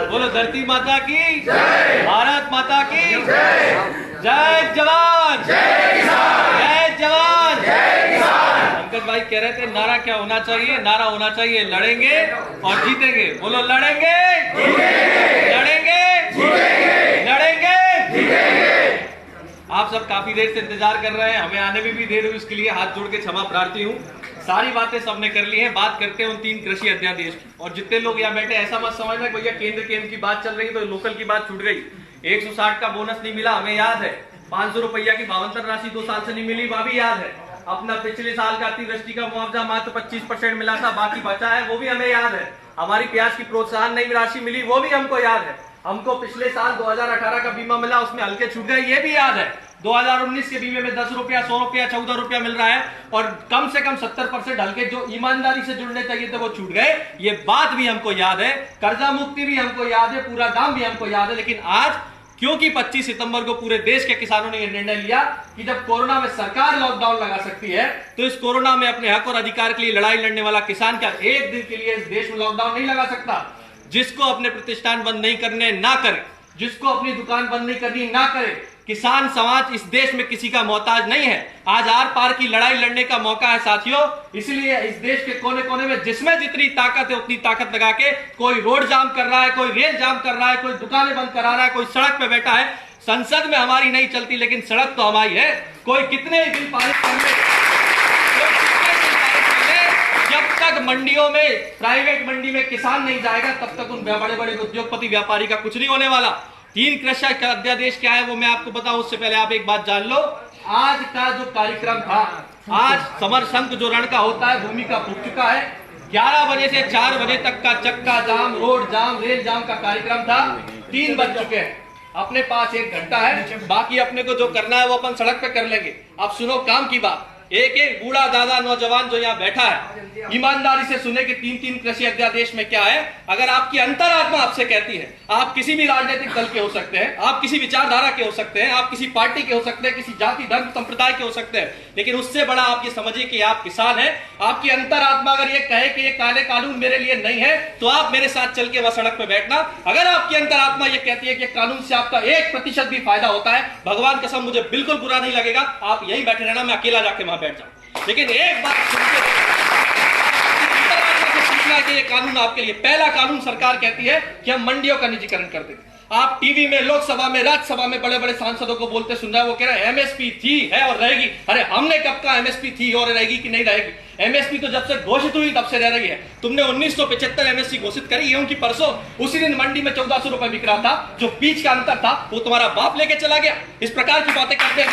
बोलो धरती माता की जय, भारत माता की जय, जय जवान जय किसान, जय जवान जय किसान। पंकज भाई कह रहे थे नारा क्या होना चाहिए? नारा होना चाहिए लड़ेंगे और जीतेंगे। बोलो लड़ेंगे लड़ेंगे लड़ेंगे जीतेंगे। आप सब काफी देर से इंतजार कर रहे हैं, हमें आने में भी देर हुई, इसके लिए हाथ जोड़ के क्षमा प्रार्थी हूँ। सारी बातें सबने कर ली हैं। बात करते हैं उन 3 कृषि अध्यादेश की। और जितने लोग यहाँ बैठे ऐसा मत समझना भैया केंद्र की बात चल रही तो लोकल की बात छूट गई। 160 का बोनस नहीं मिला, हमें याद है। 500 रुपया की भावांतर राशि 2 साल से नहीं मिली, वह भी याद है। अपना पिछले साल का अतिवृष्टि का मुआवजा मात्र 25% मिला था, बाकी बचा है, वो भी हमें याद है। हमारी प्याज की प्रोत्साहन नई राशि मिली, वो भी हमको याद है। हमको पिछले साल 2018 का बीमा मिला, उसमें हल्के छूट गए, ये भी याद है। 2019 के बीमे में 10 रुपया, 100 रुपया, 14 रुपया मिल रहा है और कम से कम 70% हल्के जो ईमानदारी से जुड़ने चाहिए थे वो छूट गए, ये बात भी हमको याद है। कर्जा मुक्ति भी हमको याद है, पूरा दाम भी हमको याद है। लेकिन आज क्योंकि 25 सितंबर को पूरे देश के किसानों ने यह निर्णय लिया कि जब कोरोना में सरकार लॉकडाउन लगा सकती है तो इस कोरोना में अपने हक और अधिकार के लिए लड़ाई लड़ने वाला किसान का एक दिन के लिए इस देश में लॉकडाउन नहीं लगा सकता। जिसको अपने प्रतिष्ठान बंद नहीं करने ना करे, जिसको अपनी दुकान बंद नहीं करनी ना करे। किसान समाज इस देश में किसी का मोहताज नहीं है। आज आर पार की लड़ाई लड़ने का मौका है साथियों। इसलिए इस देश के कोने कोने में जिसमें जितनी ताकत है उतनी ताकत लगा के कोई रोड जाम कर रहा है, कोई रेल जाम कर रहा है, कोई दुकानें बंद करा रहा है, कोई सड़क पे बैठा है। संसद में हमारी नहीं चलती लेकिन सड़क तो हमारी है। कोई कितने बिल पारित कर ले, जब तक मंडियों में, प्राइवेट मंडी में किसान नहीं जाएगा तब तक उन बड़े बड़े उद्योगपति व्यापारी का कुछ नहीं होने वाला। 3 कृषि अध्यादेश क्या है वो मैं आपको बताऊं, उससे पहले आप एक बात जान लो। आज का जो कार्यक्रम था, आज समर संघ जो रण का होता है भूमि का फूक चुका है। 11 बजे से 4 बजे तक का चक्का जाम, रोड जाम, रेल जाम का कार्यक्रम था। 3 बज चुके हैं, अपने पास 1 घंटा है, बाकी अपने को जो करना है वो अपन सड़क पे कर लेंगे। अब सुनो काम की बात। एक बूढ़ा दादा नौजवान जो यहाँ बैठा है ईमानदारी से सुने कि 3 कृषि अध्यादेश में क्या है। अगर आपकी अंतरात्मा आपसे कहती है, आप किसी भी राजनीतिक दल के हो सकते हैं, आप किसी विचारधारा के हो सकते हैं, आप किसी पार्टी के हो सकते हैं, किसी जाति धर्म संप्रदाय के हो सकते हैं, लेकिन उससे बड़ा आप ये समझिए कि आप किसान हैं। आपकी अंतरात्मा अगर ये कहे कि ये काले कानून मेरे लिए नहीं है तो आप मेरे साथ चल के वह सड़क पे बैठना। अगर आपकी अंतरात्मा ये कहती है कि कानून से आपका 1% भी फायदा होता है, भगवान कसम मुझे बिल्कुल बुरा नहीं लगेगा, आप यही बैठे रहना, मैं अकेला जाके वहां बैठ जाऊं। लेकिन एक बात सुनते कि ये कानून आपके लिए, पहला कानून सरकार कहती है कि हम मंडियों का निजीकरण कर दें। आप टीवी में, लोकसभा में, राज्यसभा में बड़े बड़े सांसदों को बोलते सुन रहे हैं, वो कह रहे हैं एमएसपी थी, है और रहेगी। अरे हमने कब कहा एमएसपी थी और रहेगी कि नहीं रहेगी? एमएसपी तो जब से घोषित हुई तब से रह रही है। तुमने 1975 एमएसपी घोषित करी, गेहूं की परसों, उसी दिन मंडी में 1400 रुपए बिक रहा था। जो बीच का अंतर था वो तुम्हारा बाप लेके चला गया। इस प्रकार की बातें करते हैं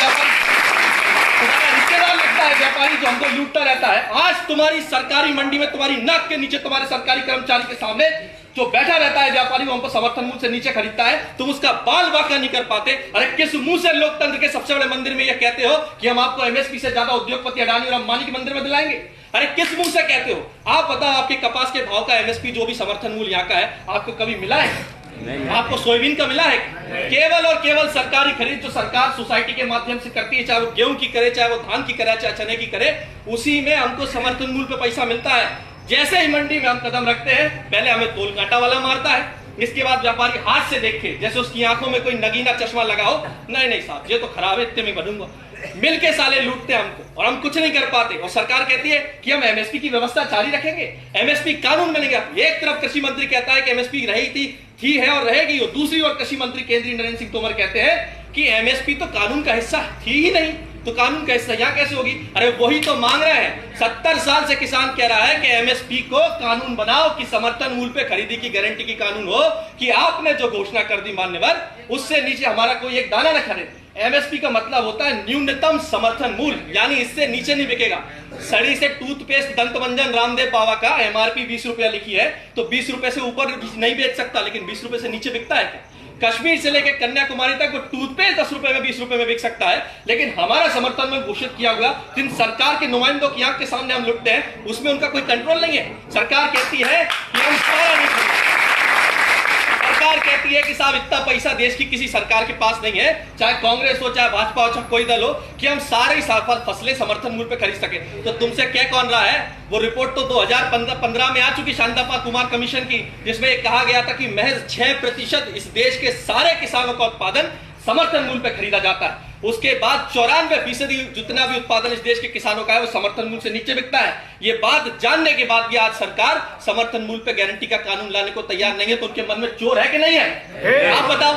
तुम्हारा रिश्तेदार लगता है व्यापारी जो हमको लूटता रहता है। आज तुम्हारी सरकारी मंडी में, तुम्हारी नाक के नीचे, तुम्हारे सरकारी कर्मचारी के सामने जो बैठा रहता है व्यापारी, वो हमको समर्थन मूल्य से नीचे खरीदता है, तुम उसका बाल वाका नहीं कर पाते। अरे किस मुंह से लोकतंत्र के सबसे बड़े मंदिर में ये कहते हो कि हम आपको एमएसपी से ज्यादा उद्योगपति अडानी और अंबानी के मंदिर में दिलाएंगे? अरे किस मुंह से कहते हो? आप बताओ, आपके कपास के भाव का एमएसपी जो भी समर्थन मूल्य यहाँ का है, आपको कभी मिला है? आपको सोयाबीन का मिला है? केवल और केवल सरकारी खरीद जो सरकार सोसाइटी के माध्यम से करती है, चाहे वो गेहूं की करे, चाहे वो धान की करे, चाहे चने की करे, उसी में हमको समर्थन मूल्य पे पैसा मिलता है। जैसे ही मंडी में हम कदम रखते हैं, पहले हमें तोल कांटा वाला मारता है, इसके बाद व्यापारी हाथ से देखे जैसे उसकी आंखों में कोई नगीना चश्मा लगा हो, नहीं नहीं साहब ये तो खराब है, इतने में बनूंगा। मिल के साले लूटते हैं हमको और हम कुछ नहीं कर पाते। और सरकार कहती है कि हम एमएसपी की व्यवस्था जारी रखेंगे, एमएसपी कानून बनेगा। एक तरफ कृषि मंत्री कहता है कि एमएसपी रही थी है और रहेगी, और दूसरी ओर कृषि मंत्री केंद्रीय नरेंद्र सिंह तोमर कहते हैं कि एमएसपी तो कानून का हिस्सा थी ही नहीं, तो कानून का हिस्सा यहाँ कैसे होगी? अरे वही तो मांग रहे हैं। 70 साल से किसान कह रहा है कि एमएसपी को कानून बनाओ, कि समर्थन मूल्य पे खरीदी की गारंटी की कानून हो, कि आपने जो घोषणा कर दी मान्यवर, उससे नीचे हमारा कोई एक दाना न खरीदे। एमएसपी का मतलब होता है न्यूनतम समर्थन मूल्य, यानी इससे नीचे नहीं बिकेगा। सड़ी से टूथपेस्ट दंतमंजन रामदेव बाबा का एमआरपी 20 रुपया लिखी है, तो 20 रुपए से ऊपर नहीं बेच सकता, लेकिन 20 रुपए से नीचे बिकता है क्या? कश्मीर से लेकर कन्याकुमारी तक वो टूथपेस्ट 10 रुपए में, 20 रुपए में बिक सकता है, लेकिन हमारा समर्थन में घोषित किया हुआ जिन सरकार के नुमाइंदों की आंख के सामने हम लुटते हैं, उसमें उनका कोई कंट्रोल नहीं है। सरकार कहती है कि हम सारा नहीं खरीदेंगे, सरकार सरकार कहती है कि साहब इतना पैसा देश की किसी सरकार के पास नहीं है, चाहे कांग्रेस हो, चाहे भाजपा हो, चाहे कोई दल हो, कि हम सारे फसलें समर्थन मूल्य पे खरीद सके, तो तुमसे क्या कौन रहा है? वो रिपोर्ट तो 2015 में आ चुकी शांता कुमार कमीशन की, जिसमें कहा गया था कि महज 6% इस देश के सारे किसानों का उत्पादन समर्थन मूल्य पे खरीदा जाता है। उसके बाद 94% जितना भी उत्पादन इस देश के किसानों का है वो समर्थन मूल्य से नीचे बिकता है। ये बात जानने के बाद भी आज सरकार समर्थन मूल्य पे गारंटी का कानून लाने को तैयार नहीं है, तो उनके मन में चोर है कि नहीं है? आप बताओ।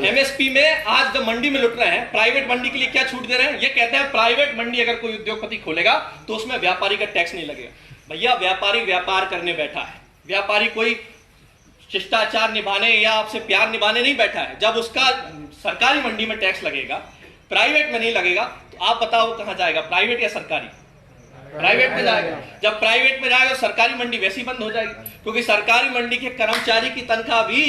एमएसपी में आज जब मंडी में लुट रहे हैं, प्राइवेट मंडी के लिए क्या छूट दे रहे हैं? ये कहते हैं प्राइवेट मंडी अगर कोई उद्योगपति खोलेगा तो उसमें व्यापारी का टैक्स नहीं लगेगा। भैया व्यापारी व्यापार करने बैठा है, व्यापारी कोई शिष्टाचार निभाने या आपसे प्यार निभाने नहीं बैठा है। जब उसका सरकारी मंडी में टैक्स लगेगा, प्राइवेट में नहीं लगेगा, तो आप बताओ कहां जाएगा, प्राइवेट या सरकारी? प्राइवेट में जाएगा। जब प्राइवेट में जाएगा तो सरकारी मंडी वैसे ही बंद हो जाएगी, क्योंकि सरकारी मंडी के कर्मचारी की तनख्वाह भी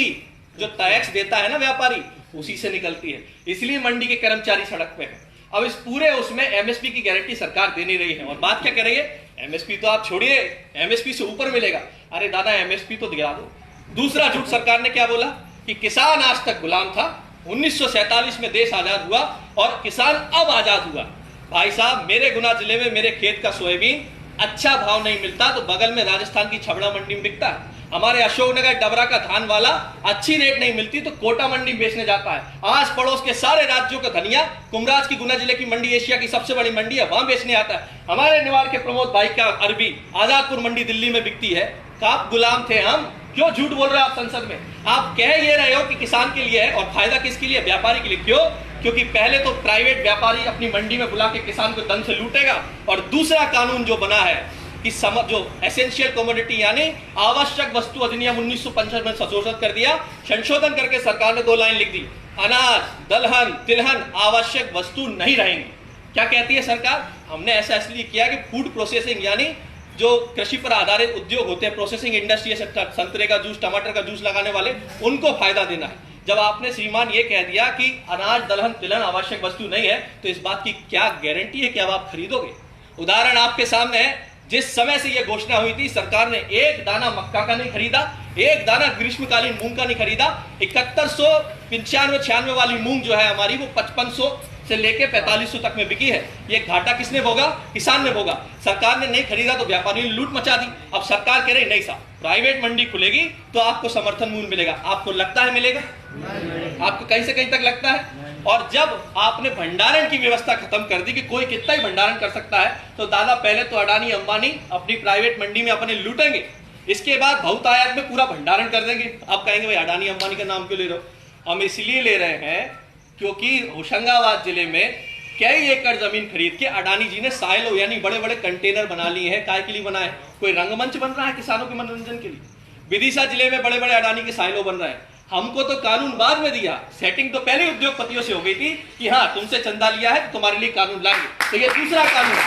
जो टैक्स देता है ना व्यापारी, उसी से निकलती है। इसलिए मंडी के कर्मचारी सड़क पे है। अब इस पूरे उसमें एमएसपी की गारंटी सरकार दे नहीं रही है। और बात क्या कर रही है? एमएसपी तो आप छोड़िए, एमएसपी से ऊपर मिलेगा। अरे दादा एमएसपी तो दिला दो। दूसरा झूठ सरकार ने क्या बोला कि किसान आज तक गुलाम था, 1947 में देश आजाद हुआ और किसान अब आजाद हुआ। भाई साहब मेरे गुना जिले में मेरे खेत का सोयाबीन अच्छा भाव नहीं मिलता तो बगल में राजस्थान की छबड़ा मंडी में बिकता है। हमारे अशोकनगर डबरा का धान वाला अच्छी रेट नहीं मिलती तो कोटा मंडी में बेचने जाता है। आस पड़ोस के सारे राज्यों का धनिया कुमराज की गुना जिले की मंडी एशिया की सबसे बड़ी मंडी है, वहां बेचने आता है। हमारे निवार के प्रमोद भाई का अरबी आजादपुर मंडी दिल्ली में बिकती है। कब गुलाम थे हम? क्यों झूठ बोल रहे हो आप संसद में? आप कह ये रहे हो कि किसान के लिए है और फायदा किसके लिए? व्यापारी के लिए। क्यों? क्योंकि पहले तो प्राइवेट व्यापारी अपनी मंडी में बुला के किसान को दंड से लूटेगा, और दूसरा कानून जो बना है कि जो एसेंशियल कमोडिटी यानी आवश्यक वस्तु अधिनियम 1955 में संशोधित कर दिया। संशोधन करके सरकार ने 2 लाइन लिख दी, अनाज, दलहन, तिलहन आवश्यक वस्तु नहीं रहेंगी। क्या कहती है सरकार? हमने ऐसा इसलिए किया कि फूड प्रोसेसिंग यानी जो कृषि पर आधारित उद्योग होते हैं, प्रोसेसिंग इंडस्ट्री, संतरे का जूस, टमाटर का जूस लगाने वाले, उनको फायदा देना है। जब आपने श्रीमान ये कह दिया कि अनाज, दलहन, तिलहन आवश्यक वस्तु नहीं है, तो इस बात की क्या गारंटी है कि अब आप खरीदोगे? उदाहरण आपके सामने है। जिस समय से यह घोषणा हुई थी, सरकार ने एक दाना मक्का का नहीं खरीदा, एक दाना ग्रीष्मकालीन मूंग का नहीं खरीदा। 7195-96 वाली मूंग जो है हमारी, वो 5500 से लेके 4500 तक में बिकी है। ये घाटा किसने भोगा? किसान ने भोगा। सरकार ने नहीं खरीदा तो व्यापारी ने लूट मचा दी। अब सरकार कह रही नहीं साहब, प्राइवेट मंडी खुलेगी तो आपको समर्थन मूल्य मिलेगा। आपको लगता है मिलेगा? आपको कहीं से कहीं तक लगता है? और जब आपने भंडारण की व्यवस्था खत्म कर दी कि कोई कितना ही भंडारण कर सकता है, तो दादा पहले तो अडानी अंबानी अपनी प्राइवेट मंडी में अपने लूटेंगे, इसके बाद बहुतायत में पूरा भंडारण कर देंगे। आप कहेंगे भाई अडानी अंबानी का नाम क्यों ले रहे हो? हम इसलिए ले रहे हैं क्योंकि होशंगाबाद जिले में कई एकड़ जमीन खरीद के अडानी जी ने साइलो यानी बड़े बड़े कंटेनर बना लिए हैं। काय के लिए बनाए? कोई रंगमंच बन रहा है किसानों के मनोरंजन के लिए? विदिशा जिले में बड़े बड़े अडानी के साइलो बन रहे हैं। हमको तो कानून बाद में दिया, सेटिंग तो पहले उद्योगपतियों से हो गई थी कि हाँ तुमसे चंदा लिया है तो तुम्हारे लिए कानून लाएंगे। तो ये दूसरा कानून।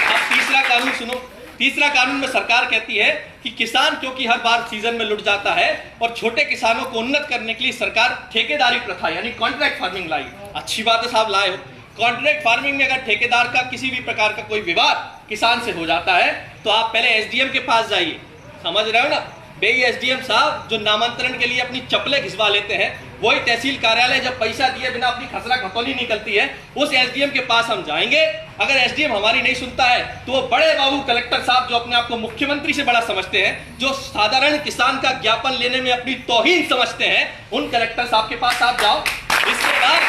अब तीसरा कानून सुनो। तीसरा कानून में सरकार कहती है कि किसान क्योंकि हर बार सीजन में लुट जाता है और छोटे किसानों को उन्नत करने के लिए सरकार ठेकेदारी प्रथा यानी कॉन्ट्रैक्ट फार्मिंग लाई। अच्छी बात है साहब, लाए हो। कॉन्ट्रैक्ट फार्मिंग में अगर ठेकेदार का किसी भी प्रकार का कोई विवाद किसान से हो जाता है तो आप पहले एसडीएम के पास जाइए। समझ रहे हो ना? बेई एसडीएम साहब जो नामांतरण के लिए अपनी चप्पलें घिसवा लेते हैं, वही तहसील कार्यालय जब पैसा दिए बिना अपनी खसरा खतौनी निकलती है, उस एसडीएम के पास हम जाएंगे। अगर एसडीएम हमारी नहीं सुनता है तो वो बड़े बाबू कलेक्टर साहब जो अपने आप को मुख्यमंत्री से बड़ा समझते हैं, जो साधारण किसान का ज्ञापन लेने में अपनी तौहीन समझते हैं, उन कलेक्टर साहब के पास आप जाओ। इसके बाद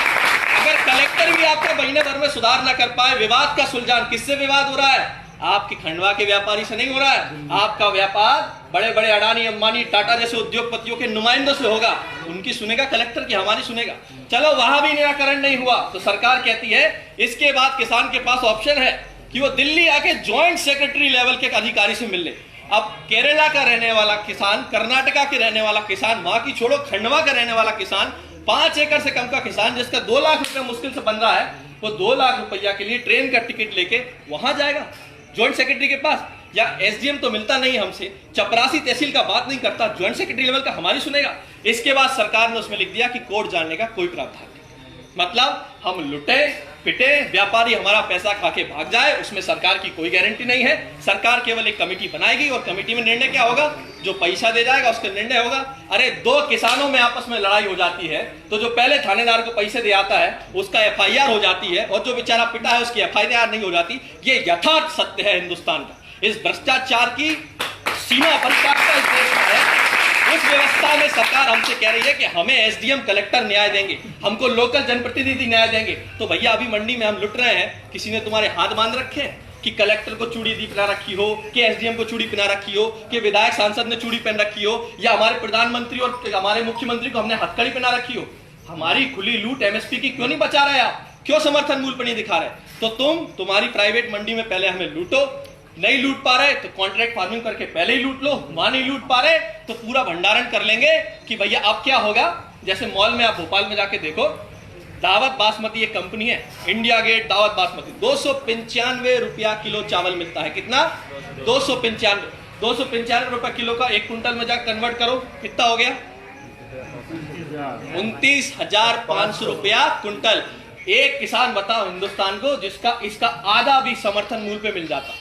अगर कलेक्टर भी आपको महीने भर में सुधार न कर पाए, विवाद का सुलझान, किससे विवाद हो रहा है? आपकी खंडवा के व्यापारी से नहीं हो रहा है। आपका व्यापार बड़े बड़े अडानी अंबानी टाटा जैसे उद्योगपतियों के नुमाइंदों से होगा। उनकी सुनेगा कलेक्टर की, हमारी सुनेगा? चलो वहां भी निराकरण नहीं हुआ तो सरकार कहती है इसके बाद किसान के पास ऑप्शन है कि वो दिल्ली आके ज्वाइंट सेक्रेटरी लेवल के अधिकारी से मिल ले। अब केरला का रहने वाला किसान, कर्नाटका के रहने वाला किसान, वहां की छोड़ो खंडवा का रहने वाला किसान, 5 एकड़ से कम का किसान जिसका 2 लाख रुपए मुश्किल से बन रहा है, वो 2 लाख रुपया के लिए ट्रेन का टिकट लेके वहां जाएगा ज्वाइंट सेक्रेटरी के पास। या एसडीएम तो मिलता नहीं हमसे, चपरासी तहसील का बात नहीं करता, ज्वाइंट सेक्रेटरी लेवल का हमारी सुनेगा। इसके बाद सरकार ने उसमें लिख दिया कि कोर्ट जानने का कोई प्रावधान नहीं। मतलब हम लुटे, पिटे व्यापारी, हमारा पैसा खा के भाग जाए, उसमें सरकार की कोई गारंटी नहीं है। सरकार केवल एक कमेटी बनाएगी और कमेटी में निर्णय क्या होगा, जो पैसा दे जाएगा उसका निर्णय होगा। अरे दो किसानों में आपस में लड़ाई हो जाती है तो जो पहले थानेदार को पैसे दे आता है उसका एफआईआर हो जाती है और जो बेचारा पिटा है उसकी एफआईआर नहीं हो जाती। ये यथार्थ सत्य है हिंदुस्तान का। इस भ्रष्टाचार की सीमा पराकाष्ठा इस देश में है। उस व्यवस्था में सरकार हमसे कह रही है कि हमें एसडीएम कलेक्टर न्याय देंगे, हमको लोकल जनप्रतिनिधि न्याय देंगे। तो भैया अभी मंडी में हम लुट रहे हैं, किसी ने तुम्हारे हाथ बांध रखे हैं कि कलेक्टर को चूड़ी दी पहना रखी हो, कि एसडीएम को चूड़ी पहना रखी हो, कि विधायक सांसद ने चूड़ी पहन रखी हो, या हमारे प्रधानमंत्री और हमारे मुख्यमंत्री को हमने हथकड़ी पहना रखी हो। हमारी खुली लूट एमएसपी की क्यों नहीं बचा रहे आप, क्यों समर्थन मूल्य पर नहीं दिखा रहे? तो तुम्हारी प्राइवेट मंडी में पहले हमें लूटो, नहीं लूट पा रहे तो कॉन्ट्रैक्ट फार्मिंग करके पहले ही लूट लो, वहां नहीं लूट पा रहे तो पूरा भंडारण कर लेंगे कि भैया अब क्या होगा। जैसे मॉल में आप भोपाल में जाके देखो, दावत बासमती एक कंपनी है, इंडिया गेट दावत बासमती, 295 रुपया किलो चावल मिलता है। कितना? 295 रुपया किलो का 1 कुंटल में जाकर कन्वर्ट करो, कितना हो गया? 29,500 रुपया कुंटल। एक किसान बताओ हिंदुस्तान को जिसका इसका आधा भी समर्थन मूल्य पे मिल जाता।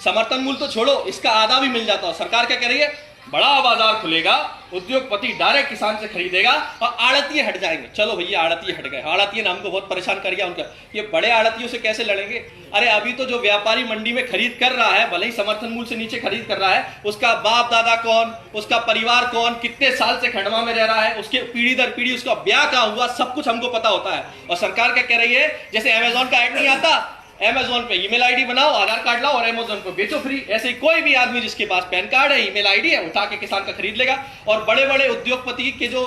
समर्थन मूल्य तो छोड़ो, इसका आधा भी मिल जाता। सरकार क्या कह रही है? बड़ा बाजार खुलेगा, उद्योगपति डायरेक्ट किसान से खरीदेगा और आड़तिये हट जाएंगे। चलो भैया आड़तिये हट गए, आड़तिये ने हमको बहुत परेशान कर दिया उनका। ये बड़े आड़तियों से कैसे लड़ेंगे? अरे अभी तो जो व्यापारी मंडी में खरीद कर रहा है, भले ही समर्थन मूल्य से नीचे खरीद कर रहा है, उसका बाप दादा कौन, उसका परिवार कौन, कितने साल से खंडवा में रह रहा है, उसके पीढ़ी दर पीढ़ी उसका ब्याह कहाँ हुआ, सब कुछ हमको पता होता है। और सरकार क्या कह रही है? जैसे अमेजोन का ऐड नहीं आता, अमेजोन पे ईमेल आईडी बनाओ, आधार कार्ड लाओ और अमेजोन को बेचो फ्री। ऐसे कोई भी आदमी जिसके पास पैन कार्ड है, ईमेल आईडी है, उठा के किसान का खरीद लेगा। और बड़े बड़े उद्योगपति के जो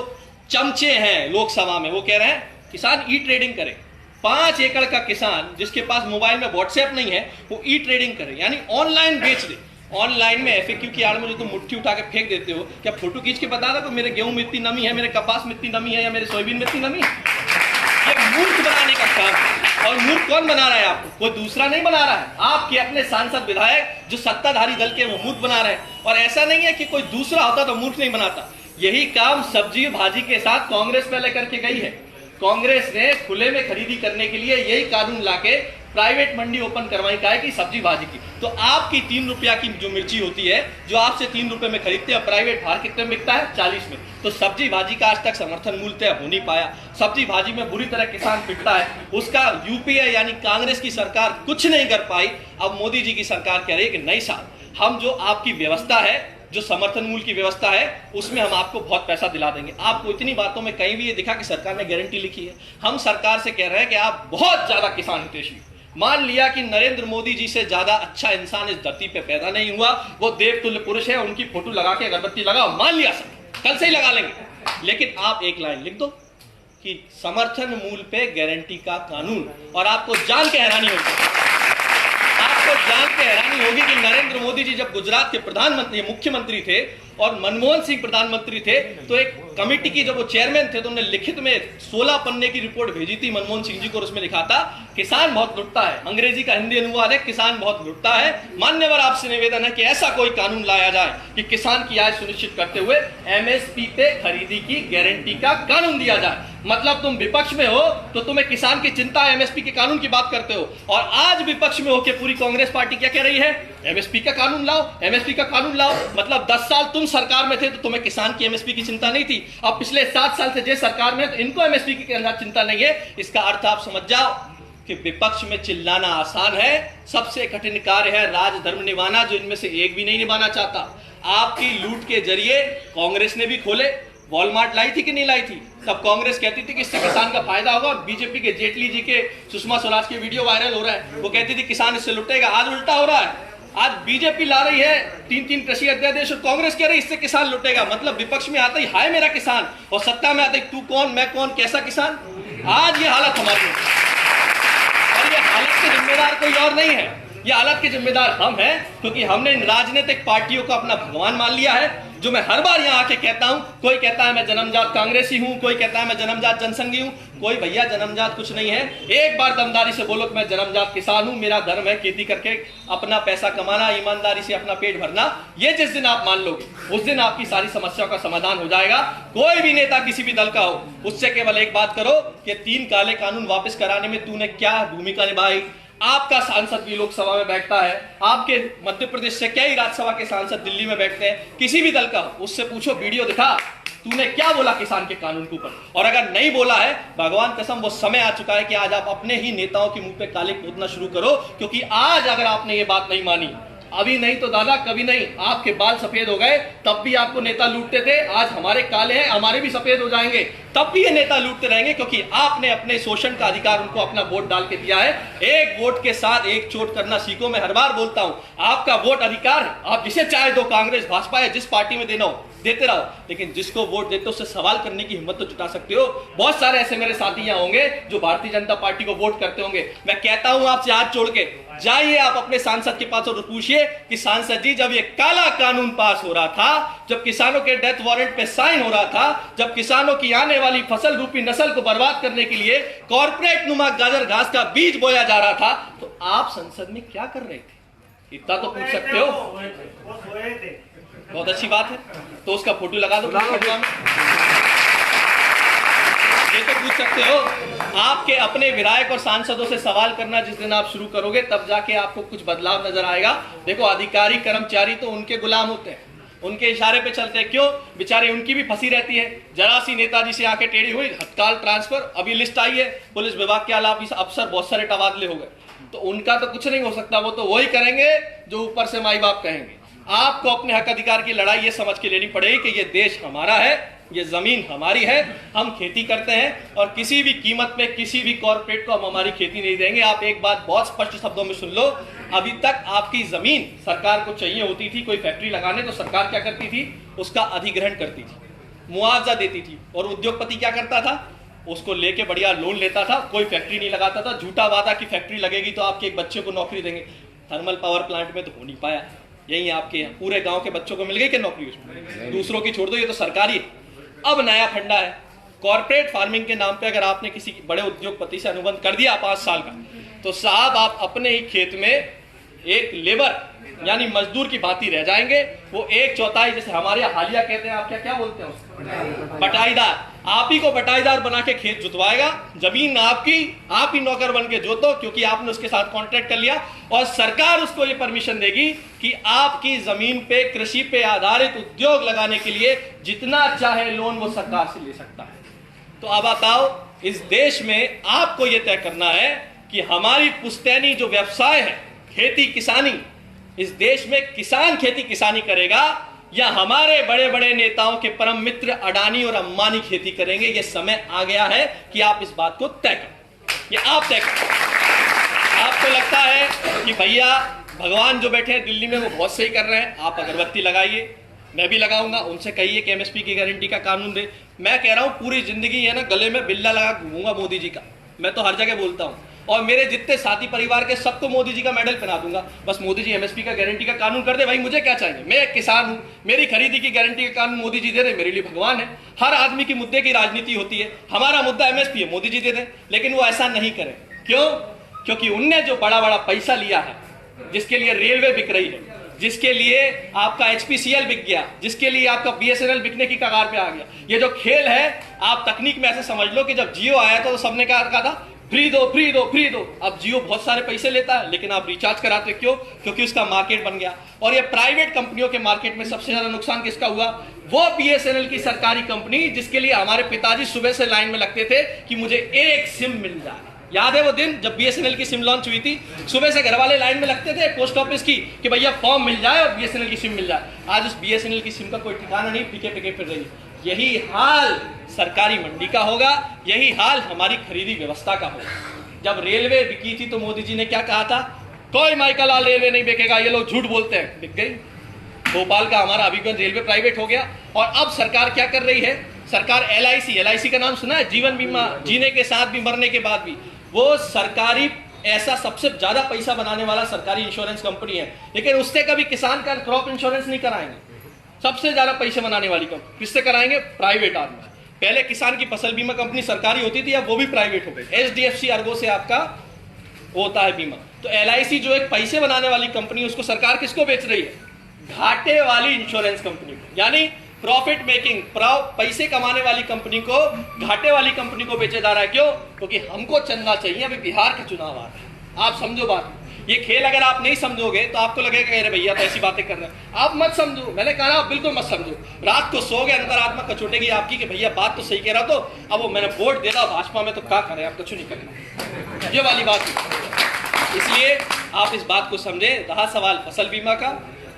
चमचे हैं लोकसभा में, वो कह रहे हैं किसान ई ट्रेडिंग करे। 5 एकड़ का किसान जिसके पास मोबाइल में व्हाट्सएप नहीं है, वो ई ट्रेडिंग करे, यानी ऑनलाइन बेच दे। ऑनलाइन में एफएक्यू की आड़ में जो तुम मुट्ठी उठा के फेंक देते हो, क्या फोटो खींच के बता दो मेरे गेहूं में इतनी नमी है, मेरे कपास में इतनी नमी है, या मेरे सोयाबीन में इतनी नमी है? ये मूर्ख बनाने का काम है। और मूर्ख कौन बना रहा है आपको? कोई दूसरा नहीं बना रहा है, आपके अपने सांसद विधायक जो सत्ताधारी दल के वो मूर्ख बना रहे हैं। और ऐसा नहीं है कि कोई दूसरा होता तो मूर्ख नहीं बनाता। यही काम सब्जी भाजी के साथ कांग्रेस पहले करके गई है। कांग्रेस ने खुले में खरीदी करने के लिए यही कानून लाके प्राइवेट मंडी ओपन करवाई का है कि सब्जी भाजी की। तो आपकी 3 रुपया की जो मिर्ची होती है, जो आपसे 3 रुपए में खरीदते हैं, प्राइवेट बाहर कितने में बिकता है? 40 में। तो सब्जी भाजी का आज तक समर्थन मूल्य तय हो नहीं पाया। सब्जी भाजी में बुरी तरह किसान पिटता है, उसका यूपीए यानी कांग्रेस की सरकार कुछ नहीं कर पाई। अब मोदी जी की सरकार कह रही है कि नहीं साहब, हम जो आपकी व्यवस्था है, जो समर्थन मूल्य की व्यवस्था है, उसमें हम आपको बहुत पैसा दिला देंगे। आपको इतनी बातों में कहीं भी ये दिखा कि सरकार ने गारंटी लिखी है? हम सरकार से कह रहे हैं कि आप बहुत ज्यादा किसान हितैषी। मान लिया कि नरेंद्र मोदी जी से ज्यादा अच्छा इंसान इस धरती पे पैदा नहीं हुआ, वो देवतुल्य पुरुष है, उनकी फोटो लगा के अगरबत्ती लगाओ, मान लिया सर, कल से ही लगा लेंगे। लेकिन आप एक लाइन लिख दो कि समर्थन मूल्य पे गारंटी का कानून। और आपको जान के हैरानी होगी, आपको जान के हैरानी होगी कि नरेंद्र मोदी जी जब गुजरात के प्रधानमंत्री मुख्यमंत्री थे और मनमोहन सिंह प्रधानमंत्री थे, तो एक कमेटी की जब वो चेयरमैन थे तो उन्होंने लिखित में 16 पन्ने की रिपोर्ट भेजी थी मनमोहन सिंह जी को। उसमें लिखा था किसान बहुत लुटता है, अंग्रेजी का हिंदी अनुवाद है किसान बहुत लुटता है। मान्यवर आपसे निवेदन है कि ऐसा कोई कानून लाया जाए कि किसान की आय सुनिश्चित करते हुए एमएसपी पे खरीदी की गारंटी का कानून दिया जाए। मतलब तुम विपक्ष में हो तो तुम्हें किसान की चिंता है, एमएसपी के कानून की बात करते हो। और आज विपक्ष में होकर पूरी कांग्रेस पार्टी क्या कह रही है? एमएसपी का कानून लाओ, एमएसपी का कानून लाओ। मतलब 10 साल तुम सरकार में थे तो तुम्हें किसान की एमएसपी की चिंता नहीं थी। अब पिछले 7 साल से जे सरकार में है तो इनको एमएसपी की चिंता नहीं है। इसका अर्थ आप समझ जाओ कि विपक्ष में चिल्लाना आसान है, सबसे कठिन कार्य है राजधर्म निभाना, जो इनमें से एक भी नहीं निभाना चाहता। आपकी लूट के जरिए कांग्रेस ने भी खोले, वॉलमार्ट लाई थी कि नहीं लाई थी? तब कांग्रेस कहती थी कि इससे किसान का फायदा होगा। और बीजेपी के जेटली जी के, सुषमा स्वराज के वीडियो वायरल हो रहा है, वो कहती थी किसान इससे लुटेगा। आज उल्टा हो रहा है, आज बीजेपी ला रही है 3-3 कृषि अध्यादेश और कांग्रेस कह रही है इससे किसान लुटेगा। मतलब विपक्ष में आता ही हाय मेरा किसान, और सत्ता में आता ही तू कौन मैं कौन कैसा किसान। आज ये हालत हमारी है और ये हालत के जिम्मेदार कोई और नहीं है, ये हालत के जिम्मेदार हम हैं, क्योंकि हमने इन राजनीतिक पार्टियों को अपना भगवान मान लिया है। जो मैं हर बार यहाँ आके कहता हूं, कोई कहता है मैं जन्मजात कांग्रेसी हूं, कोई कहता है मैं जन्मजात जनसंघी हूं। कोई भैया जन्मजात कुछ नहीं है। एक बार दमदारी से बोलो कि मैं जन्मजात किसान हूं, मेरा धर्म है खेती करके अपना पैसा कमाना, ईमानदारी से अपना पेट भरना। ये जिस दिन आप मान लोगे उस दिन आपकी सारी समस्याओं का समाधान हो जाएगा। कोई भी नेता किसी भी दल का हो, उससे केवल एक बात करो कि 3 काले कानून वापस कराने में तूने क्या भूमिका निभाई। आपका सांसद भी लोकसभा में बैठता है, आपके मध्य प्रदेश से कई राज्यसभा के सांसद दिल्ली में बैठते हैं, किसी भी दल का, उससे पूछो वीडियो दिखा तूने क्या बोला किसान के कानून के ऊपर। और अगर नहीं बोला है, भगवान कसम वो समय आ चुका है कि आज आप अपने ही नेताओं के मुंह पे काले खोदना शुरू करो। क्योंकि आज अगर आपने ये बात नहीं मानी, अभी नहीं तो दादा कभी नहीं, आपके बाल सफेद हो गए तब भी आपको नेता लूटते थे, आज हमारे काले हैं, हमारे भी सफेद हो जाएंगे तब भी ये नेता लूटते रहेंगे। क्योंकि आपने अपने शोषण का अधिकार उनको अपना वोट डाल के दिया है। एक वोट के साथ एक चोट करना सीखो। मैं हर बार बोलता हूं, आपका वोट अधिकार है, आप जिसे चाहे दो, कांग्रेस भाजपा या जिस पार्टी में देना हो देते रहो, लेकिन जिसको वोट देते हो उससे सवाल करने की हिम्मत तो जुटा सकते हो। बहुत सारे ऐसे मेरे साथी यहाँ होंगे जो भारतीय जनता पार्टी को वोट करते होंगे। मैं कहता हूं आपसे हाथ जोड़ के, जाइए आप अपने सांसद के पास और पूछिए कि सांसद जी, जब ये काला कानून पास हो रहा था, जब किसानों के डेथ वारंट पे साइन हो रहा था, जब किसानों की आने वाली फसल रूपी नस्ल को बर्बाद करने के लिए कॉर्पोरेट नुमा गाजर घास का बीज बोया जा रहा था, तो आप संसद में क्या कर रहे थे? इतना तो पूछ सकते हो। बहुत अच्छी बात है, तो उसका फोटो लगा दो। ये तो पूछ सकते हो। आपके अपने विधायक और सांसदों से सवाल करना जिस दिन आप शुरू करोगे, तब जाके आपको कुछ बदलाव नजर आएगा। देखो, अधिकारी कर्मचारी तो उनके गुलाम होते हैं, उनके इशारे पे चलते हैं। क्यों? बेचारे उनकी भी फंसी रहती है। जरा सी नेताजी से आके टेढ़ी हुई, तत्काल ट्रांसफर। अभी लिस्ट आई है, पुलिस विभाग के अलावा अफसर बहुत सारे तबादले हो गए, तो उनका तो कुछ नहीं हो सकता। वो तो वही करेंगे जो ऊपर से माई बाप कहेंगे। आपको अपने हक अधिकार की लड़ाई ये समझ के लेनी पड़ेगी कि ये देश हमारा है, ये जमीन हमारी है, हम खेती करते हैं और किसी भी कीमत पे किसी भी कॉर्पोरेट को हम हमारी खेती नहीं देंगे। आप एक बात बहुत स्पष्ट शब्दों में सुन लो, अभी तक आपकी जमीन सरकार को चाहिए होती थी कोई फैक्ट्री लगाने, तो सरकार क्या करती थी? उसका अधिग्रहण करती थी, मुआवजा देती थी। और उद्योगपति क्या करता था? उसको लेके बढ़िया लोन लेता था, कोई फैक्ट्री नहीं लगाता था। झूठा वादा की फैक्ट्री लगेगी तो आपके एक बच्चे को नौकरी देंगे। थर्मल पावर प्लांट में तो हो नहीं पाया। यही आपके पूरे गांव के बच्चों को मिल गई क्या नौकरी? उसमें दूसरों की छोड़ दो, ये तो सरकारी है। अब नया फंडा है, कॉर्पोरेट फार्मिंग के नाम पे अगर आपने किसी बड़े उद्योगपति से अनुबंध कर दिया 5 साल का, तो साहब आप अपने ही खेत में एक लेबर यानी मजदूर की भांति रह जाएंगे। वो 1/4, जैसे हमारे यहाँ हालिया कहते हैं, आप क्या क्या बोलते हैं उसको? बटाईदार। आप ही को बटाईदार बना के खेत जुतवाएगा। जमीन आपकी, आप ही नौकर बन के जोतो, क्योंकि आपने उसके साथ कॉन्ट्रैक्ट कर लिया। और सरकार उसको ये परमिशन देगी कि आपकी जमीन पे कृषि पे आधारित उद्योग लगाने के लिए जितना चाहे लोन वो सरकार से ले सकता है। तो अब बताओ, इस देश में आपको ये तय करना है कि हमारी पुश्तैनी जो व्यवसाय है खेती किसानी, इस देश में किसान खेती किसानी करेगा या हमारे बड़े बड़े नेताओं के परम मित्र अडानी और अंबानी खेती करेंगे। यह समय आ गया है कि आप इस बात को तय करें। ये आप तय करें। आपको लगता है कि भैया भगवान जो बैठे हैं दिल्ली में वो बहुत सही कर रहे हैं, आप अगरबत्ती लगाइए, मैं भी लगाऊंगा। उनसे कहिए कि एमएसपी की गारंटी का कानून दे। मैं कह रहा हूं पूरी जिंदगी है ना गले में बिल्ला लगा घूमूंगा मोदी जी का। मैं तो हर जगह बोलता हूं, और मेरे जितने साथी परिवार के सबको मोदी जी का मेडल पहना दूंगा। बस मोदी जी एमएसपी का गारंटी का कानून कर दे, भाई मुझे क्या चाहिए? मैं एक किसान हूं, मेरी खरीदी की गारंटी का कानून मोदी जी दे दे, मेरे लिए भगवान है। हर आदमी की मुद्दे की राजनीति होती है, हमारा मुद्दा एमएसपी है, मोदी जी दे दें। लेकिन वो ऐसा नहीं करें। क्यों? क्योंकि उनने जो बड़ा बड़ा पैसा लिया है, जिसके लिए रेलवे बिक रही है, जिसके लिए आपका HPCL बिक गया, जिसके लिए आपका BSNL बिकने की कगार पे आ गया। ये जो खेल है, आप तकनीक में ऐसे समझ लो कि जब जियो आया था तो सबने क्या कहा था? फ्री दो फ्री दो फ्री दो। अब जियो बहुत सारे पैसे लेता है, लेकिन आप रिचार्ज कराते क्यों? क्योंकि उसका मार्केट बन गया। और ये प्राइवेट कंपनियों के मार्केट में सबसे ज्यादा नुकसान किसका हुआ? वो BSNL की सरकारी कंपनी, जिसके लिए हमारे पिताजी सुबह से लाइन में लगते थे कि मुझे एक सिम मिल जाए। याद है वो दिन जब BSNL की सिम लॉन्च हुई थी? सुबह से घर वाले लाइन में लगते थे पोस्ट ऑफिस की कि भैया फॉर्म मिल जाए और BSNL की सिम मिल जाए। आज उस BSNL की सिम का कोई ठिकाना नहीं, पीके पीके फिर रही है। यही हाल सरकारी मंडी का होगा, यही हाल हमारी खरीदी व्यवस्था का होगा। जब रेलवे बिकी थी तो मोदी जी ने क्या कहा था? कोई माइकल लाल रेलवे नहीं बिकेगा, ये लोग झूठ बोलते हैं। बिक गई। भोपाल का हमारा अभिगम रेलवे प्राइवेट हो गया। और अब सरकार क्या कर रही है? सरकार LIC का नाम सुना है? जीवन बीमा, जीने के साथ भी मरने के बाद भी। वो सरकारी ऐसा सबसे ज्यादा पैसा बनाने वाला सरकारी इंश्योरेंस कंपनी है, लेकिन उससे कभी किसान का क्रॉप इंश्योरेंस नहीं कराएंगे। सबसे ज्यादा पैसे बनाने वाली कंपनी किससे कराएंगे? प्राइवेट आदमी। पहले किसान की फसल बीमा कंपनी सरकारी होती थी, अब वो भी प्राइवेट हो गई। HDFC अर्गो से आपका होता है बीमा। तो LIC जो एक पैसे बनाने वाली कंपनी, उसको सरकार किसको बेच रही है? घाटे वाली इंश्योरेंस कंपनी को, यानी प्रॉफिट मेकिंग, पैसे कमाने वाली कंपनी को घाटे वाली कंपनी को बेचा जा रहा है। क्यों? क्योंकि हमको चंदा चाहिए। अभी बिहार के चुनाव आ रहे हैं, आप समझो बात। ये खेल अगर आप नहीं समझोगे तो आपको लगेगा अरे भैया तो ऐसी बातें कर रहे हैं। आप मत समझो, मैंने कहा आप बिल्कुल मत समझो। रात को सो गए, अंतरात्मा कचोटेगी आपकी कि भैया बात तो सही कह रहा। तो अब वो मैंने वोट दे रहा भाजपा में, तो क्या करें, आप कुछ नहीं करना, ये वाली बात। इसलिए आप इस बात को समझे। रहा सवाल फसल बीमा का,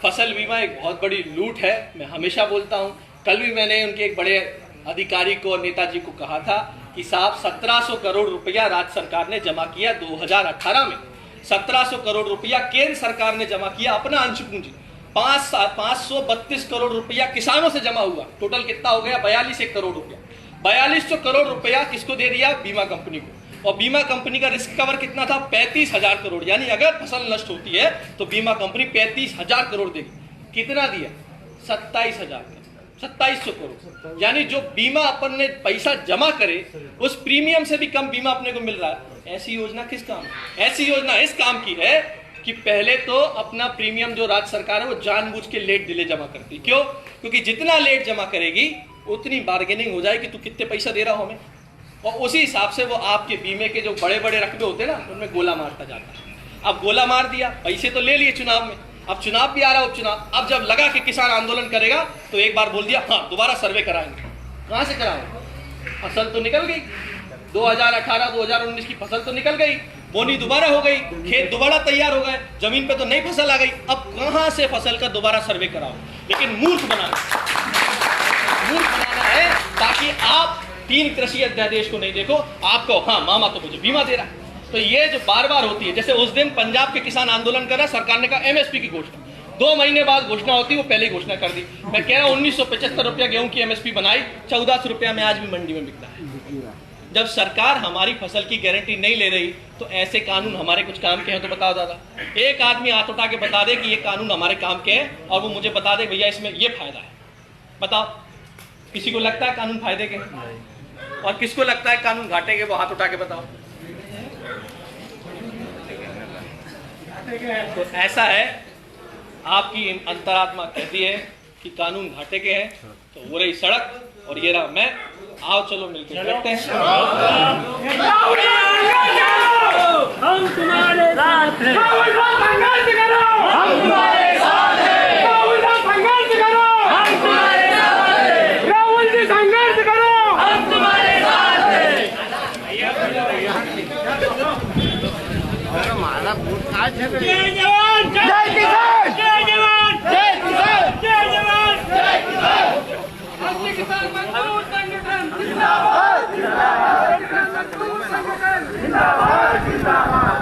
फसल बीमा एक बहुत बड़ी लूट है। मैं हमेशा बोलता हूँ, कल भी मैंने उनके एक बड़े अधिकारी को, नेताजी को कहा था कि साहब 1700 करोड़ रुपया राज्य सरकार ने जमा किया 2018 में। 1700 करोड़ रुपया केंद्र सरकार ने जमा किया अपना अंश पूंजी। 532 करोड़ रुपया किसानों से जमा हुआ। टोटल कितना हो गया? 42 करोड़ रुपया। 4200 करोड़ रुपया किसको दे दिया? बीमा कंपनी को। और बीमा कंपनी का रिस्क कवर कितना था? 35,000 करोड़। यानी अगर फसल नष्ट होती है तो बीमा कंपनी 35,000 करोड़ देगी। कितना दिया? 27,000 करोड़। यानी जो बीमा अपन ने पैसा जमा करे उस प्रीमियम से भी कम बीमा अपने को मिल रहा है। ऐसी योजना किस काम? ऐसी योजना इस काम की है कि पहले तो अपना प्रीमियम जो राज्य सरकार है वो जानबूझ के लेट डिले जमा करती। क्यों? क्योंकि जितना लेट जमा करेगी उतनी बार्गेनिंग हो जाएगी, तू कितने पैसा दे रहा हो हमें, और उसी हिसाब से वो आपके बीमे के जो बड़े बड़े रकबे होते हैं ना, उनमें गोला मारता जाता है। अब गोला मार दिया, पैसे तो ले लिए चुनाव में, अब चुनाव भी आ रहा है, उपचुनाव। अब जब लगा कि किसान आंदोलन करेगा तो एक बार बोल दिया हाँ दोबारा सर्वे कराएंगे। कहां से कराएंगे? फसल तो निकल गई, 2018-2019 की फसल तो निकल गई, बोनी दोबारा हो गई, खेत दोबारा तैयार हो गए, जमीन पे तो नई फसल आ गई। अब कहां से फसल का दोबारा सर्वे कराओ? लेकिन मूर्ख बनाना है ताकि आप 3 कृषि अध्यादेश को नहीं देखो, आपको हाँ मामा तो मुझे बीमा दे रहा है। तो ये जो बार बार होती है, जैसे उस दिन पंजाब के किसान आंदोलन कर रहा, सरकार ने कहा MSP की घोषणा, 2 महीने बाद घोषणा होती, वो पहले ही घोषणा कर दी। मैं कह रहा हूँ 1975 रुपया गेहूं की MSP बनाई, 1400 रुपया में आज भी मंडी में बिकता है। जब सरकार हमारी फसल की गारंटी नहीं ले रही तो ऐसे कानून हमारे कुछ काम के हैं तो बताओ दादा। एक आदमी हाथ उठा के बता दे कि ये कानून हमारे काम के हैं और वो मुझे बता दे भैया इसमें ये फायदा है। बताओ, किसी को लगता है कानून फायदे के और किसको लगता है कानून घाटे के? वो हाथ उठा के बताओ। तो ऐसा है, आपकी अंतरात्मा कहती है कि कानून घाटे के हैं, तो वो रही सड़क और ये रहा मैं। आओ चलो मिलकर देखते हैं। हम तुम्हारे साथ हैं। संघर्ष करो, हम तुम्हारे साथ हैं। राहुल जी संघर्ष करो, हम तुम्हारे साथ हैं। राहुल जी संघर्ष करो, हम तुम्हारे साथ हैं। जय जवान जय किसान, जय जवान जय किसान, जय जवान जय किसान। राष्ट्रीय किसान मजदूर संगठन जिंदाबाद, जिंदाबाद। मजदूर संगठन जिंदाबाद, जिंदाबाद।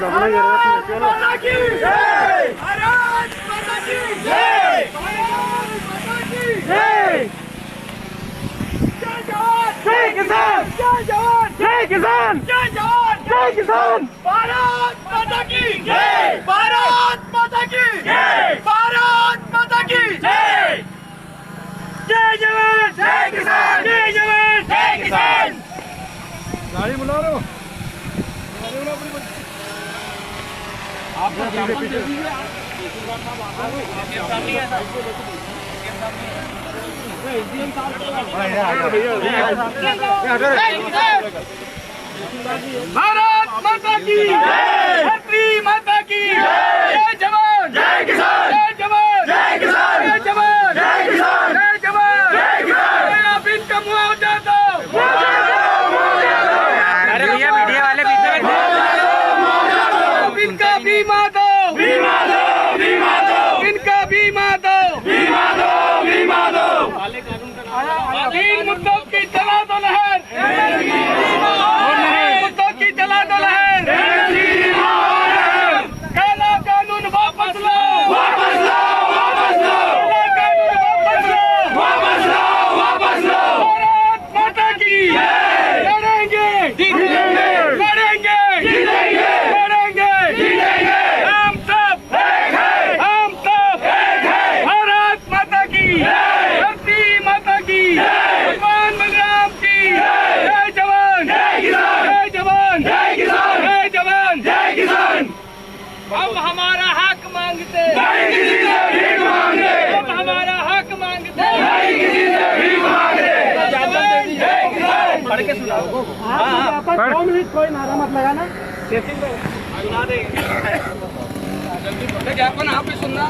भारत माता की जय, भारत माता की जय, भारत माता की जय। जय जवान जय किसान, जय जवान जय किसान, जय जवान जय किसान। भारत माता की जय, भारत माता की जय, भारत माता की जय। जय जवान जय किसान, जय जवान जय किसान। गाड़ी बुला लो, आप भारत माता की जय, धरती माता की जय। जवान जय किसान, जय जवान जय किसान, जय जवान जय किसान, जय जवान जय किसान। आप इनका मुआवजा दो, अरे भैया मीडिया वाले बीच में इनका बीमा दो, बीमा दो, बीमा दो, इनका बीमा दो, बीमा दो, बीमा दो। तीन मुद्दों की चला दो लहर, मुद्दों की चला दो लहर। काला कानून हक मांगते, नहीं किसी से भीख मांगते, हम हमारा हक मांगते, नहीं किसी से भीख मांगते। जय किसान। पढ़ के सुनाओ। कोई नारा मत लगाना। ज्ञापन आप भी सुनना।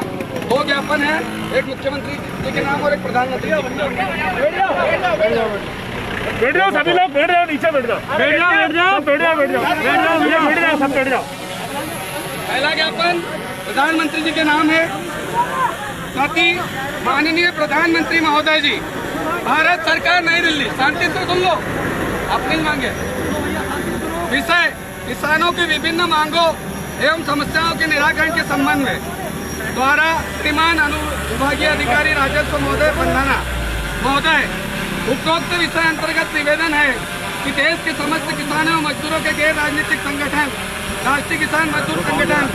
2 ज्ञापन है, एक मुख्यमंत्री जी के नाम और एक प्रधानमंत्री जी के नाम। बैठ जाओ सभी लोग, बैठ जाओ, नीचे बैठ जाओ, बैठ जाओ, बैठ जाओ, बैठ जाओ, बैठ जाओ, बैठ जाओ, बैठ जाओ, सब बैठ जाओ। पहला ज्ञापन प्रधानमंत्री जी के नाम है। ताकि माननीय प्रधानमंत्री महोदय जी, भारत सरकार नई दिल्ली, शांति से सुन लो, अपनी मांगे। विषय किसानों की विभिन्न मांगों एवं समस्याओं के निराकरण के संबंध में द्वारा श्रीमान अनुविभागीय अधिकारी राजस्व महोदय पंधाना महोदय, उपरोक्त विषय अंतर्गत निवेदन है कि देश के समस्त किसानों और मजदूरों के गैर राजनीतिक संगठन राष्ट्रीय किसान मजदूर संगठन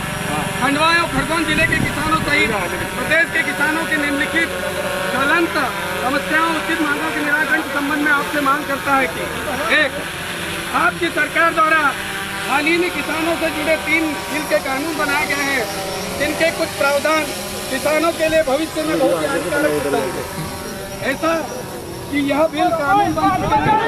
खंडवा और खरगोन जिले के किसानों सहित प्रदेश के किसानों की निम्नलिखित ज्वलंत समस्याओं उचित मांगों के निराकरण के संबंध में आपसे मांग करता है कि 1. आपकी सरकार द्वारा हाल ही में किसानों से जुड़े 3 बिल के कानून बनाए गए हैं, जिनके कुछ प्रावधान किसानों के लिए भविष्य में बहुत ही हानिकारक हो सकते हैं। ऐसा कि यह बिल कानून बन चुके हैं।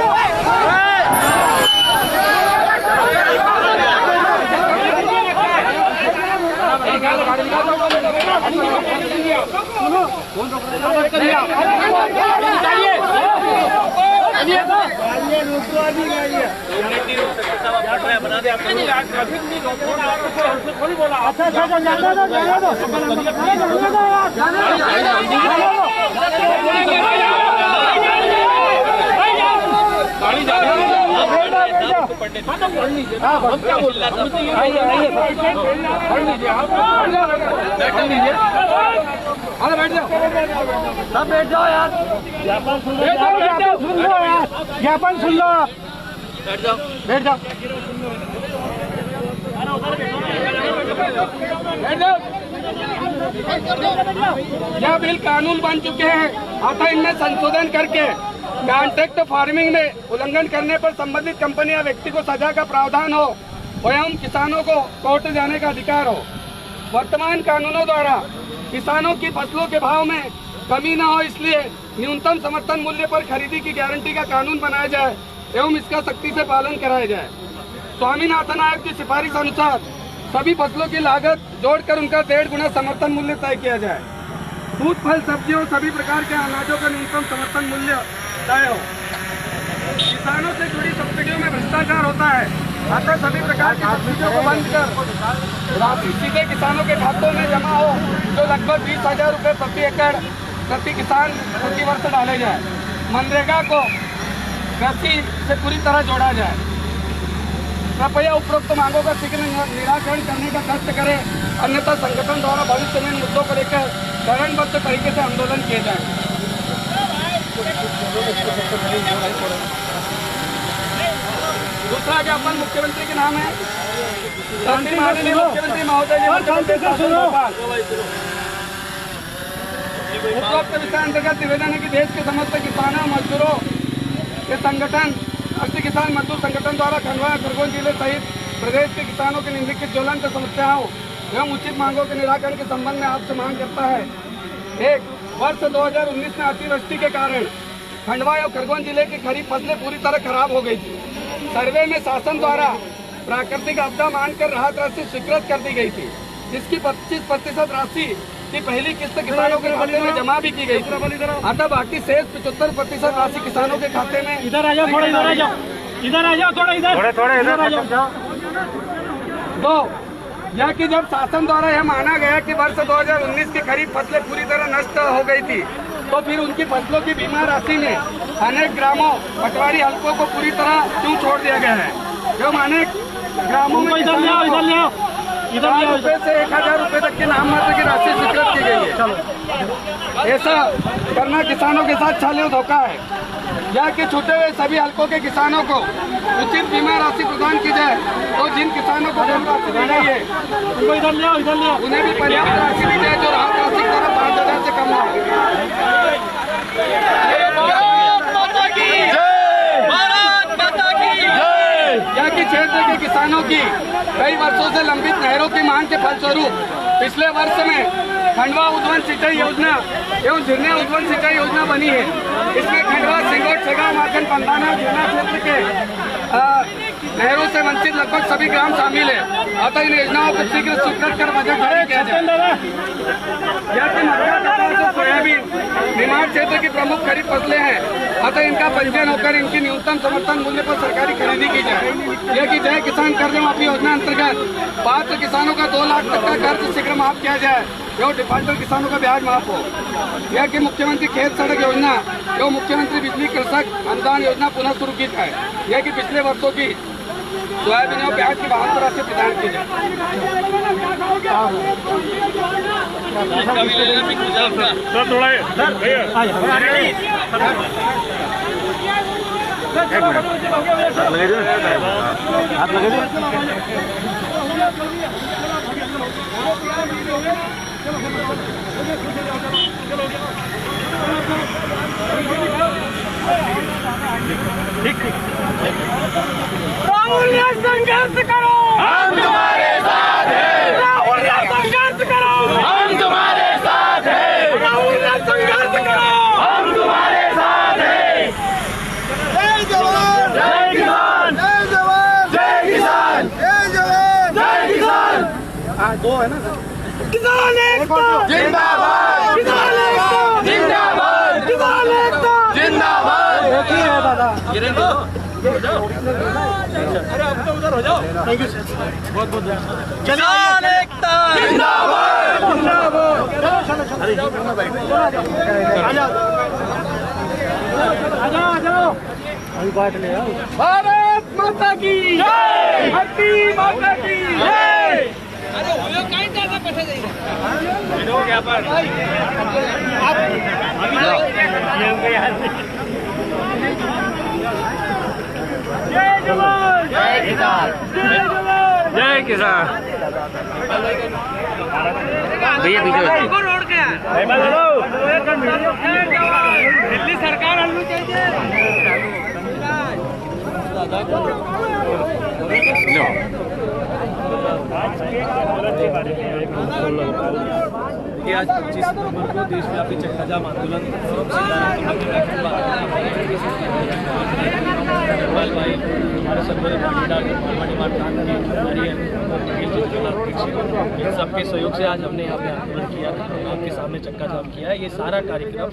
अरे बैठ जाओ, सब बैठ जाओ यार। ज्ञापन सुन लो यार, ज्ञापन सुन लो आप। बैठ जाओ, बैठ जाओ, बैठ जाओ। यह बिल कानून बन चुके हैं, अतः इनमें संशोधन करके कॉन्ट्रैक्ट फार्मिंग में उल्लंघन करने पर संबंधित कंपनी या व्यक्ति को सजा का प्रावधान हो एवं किसानों को कोर्ट जाने का अधिकार हो। वर्तमान कानूनों द्वारा किसानों की फसलों के भाव में कमी न हो, इसलिए न्यूनतम समर्थन मूल्य पर खरीदी की गारंटी का कानून बनाया जाए एवं इसका सख्ती से पालन कराया जाए। स्वामीनाथन आयोग की सिफारिश अनुसार सभी फसलों की लागत जोड़कर उनका 1.5 गुना समर्थन मूल्य तय किया जाए। दूध, फल, सब्जियों, सभी प्रकार के अनाजों का न्यूनतम समर्थन मूल्य तय हो। किसानों से जुड़ी सब्सिडियों में भ्रष्टाचार होता है, अतः सभी प्रकार की सब्सिडियों को बंद कर राशि सीधे किसानों के खातों में जमा हो, जो लगभग 20,000 रुपये प्रति एकड़ प्रति किसान प्रति वर्ष डाले जाए। मनरेगा को कृषि से पूरी तरह जोड़ा जाए। कृपया उपरोक्त मांगों का शीघ्र निराकरण करने का कष्ट करें, अन्यथा संगठन द्वारा भविष्य में इन मुद्दों को लेकर चरणबद्ध तरीके से आंदोलन किए जाए। दूसरा ज्ञापन मुख्यमंत्री के नाम है। माननीय मुख्यमंत्री महोदय जी, उपरोक्त विषय अंतर्गत निवेदन है कि देश के समस्त किसानों मजदूरों के संगठन राष्ट्रीय किसान मजदूर संगठन द्वारा खंडवा खरगोन जिले सहित प्रदेश के किसानों की निम्नलिखित ज्वलंत समस्याओं एवं उचित मांगों के निराकरण के संबंध में आपसे मांग करता है। 1. वर्ष 2019 में अतिवृष्टि के कारण खंडवा और खरगोन जिले की खरीफ फसलें पूरी तरह खराब हो गई थी। सर्वे में शासन द्वारा प्राकृतिक आपदा मानकर राहत राशि स्वीकृत कर दी गई थी, जिसकी 25% राशि की पहली किस्त किसानों के खाते में जमा भी की गई थी। अतः बाकी शेष 75% राशि किसानों के खाते में। इधर आ जाओ, थोड़ा इधर आ जाओ, इधर आ जाओ, थोड़ा इधर, थोड़ा इधर आ जाओ। 2. यह कि जब शासन द्वारा यह माना गया कि वर्ष 2019 की खरीफ फसलें पूरी तरह नष्ट हो गई थी, तो फिर उनकी फसलों की बीमा राशि में अनेक ग्रामों पटवारी हल्कों को पूरी तरह क्यों छोड़ दिया गया है? जो अनेक ग्रामों में इधर ले आओ, इधर ले आओ, इधर ले आओ। रुपए से 1,000 रुपए तक की नाम मात्र की राशि स्वीकृत की गई है। ऐसा करना किसानों के साथ छाले धोखा है। या कि छूटे हुए सभी हल्कों के किसानों को उचित बीमा राशि प्रदान की जाए, तो जिन किसानों को कम राशि दी गई है उनको इधर ले आओ, इधर ले आओ। उन्हें भी पर्याप्त राशि दी जाए, जो राहत राशि द्वारा 5,000 से कम हो। या कि क्षेत्र के किसानों की कई वर्षों से लंबित नहरों की मांग के फलस्वरूप पिछले वर्ष में खंडवा उद्वन सिंचाई योजना एवं झिरनिया उद्वन सिंचाई योजना बनी है। इसमें खंडवा, सिंगोट, छेगांव, माखन, पंधाना जिला क्षेत्र के नहरों से वंचित लगभग सभी ग्राम शामिल है। अतः इन योजनाओं को शीघ्र स्वीकृत कर बजट जारी किया जाए। यह कि मक्का, कपास और सोयाबीन निमाड़ क्षेत्र की प्रमुख खरीफ फसलें हैं, अतः इनका पंजीयन होकर इनकी न्यूनतम समर्थन मूल्य पर सरकारी खरीदी की जाए। यह कि जय किसान कर्ज माफी योजना अंतर्गत पात्र किसानों का 2 लाख तक का कर्ज शीघ्र माफ किया जाए एवं डिफाल्टर किसानों का ब्याज माफ हो। यह कि मुख्यमंत्री खेत सड़क योजना एवं मुख्यमंत्री बिजली कृषक अनुदान योजना पुनः शुरू की जाए। यह कि पिछले वर्षों की सोयाबीन और प्याज की 72 राशि प्रदान की जाए। राहुल ने संघर्ष करो, हम तुम्हारे साथ हैं। राहुल ने संघर्ष करो, हम तुम्हारे साथ हैं। राहुल ने संघर्ष करो, हम तुम्हारे साथ हैं। जय जवान, जय किसान, जय जवान, जय किसान, जय जवान, जय किसान। दो है ना, किसान एकता जिंदाबाद, किसान एकता जिंदाबाद, किसान एकता जिंदाबाद। एक ही है दादा। अरे आप तो उधर हो जाओ। थैंक यू सर, बहुत बहुत धन्यवाद। किसान एकता जिंदाबाद, आ जाओ। अभी बात ले आओ। भारत माता की जय, धरती माता की जय। अरे वो कहीं ज्यादा पैसा देंगे लोग यहाँ पर। जय जवान, जय किसान, जय जवान, जय किसान। भैया पीछे रोड क्या दिल्ली सरकार आलू चाहिए। आज 25 नवंबर को देशव्यापी चक्का जाम आंदोलन हमारे सर्वोदय पाटीदार इन सबके सहयोग से आज हमने यहाँ पे आंदोलन किया था, आपके सामने चक्का जाम किया है। ये सारा कार्यक्रम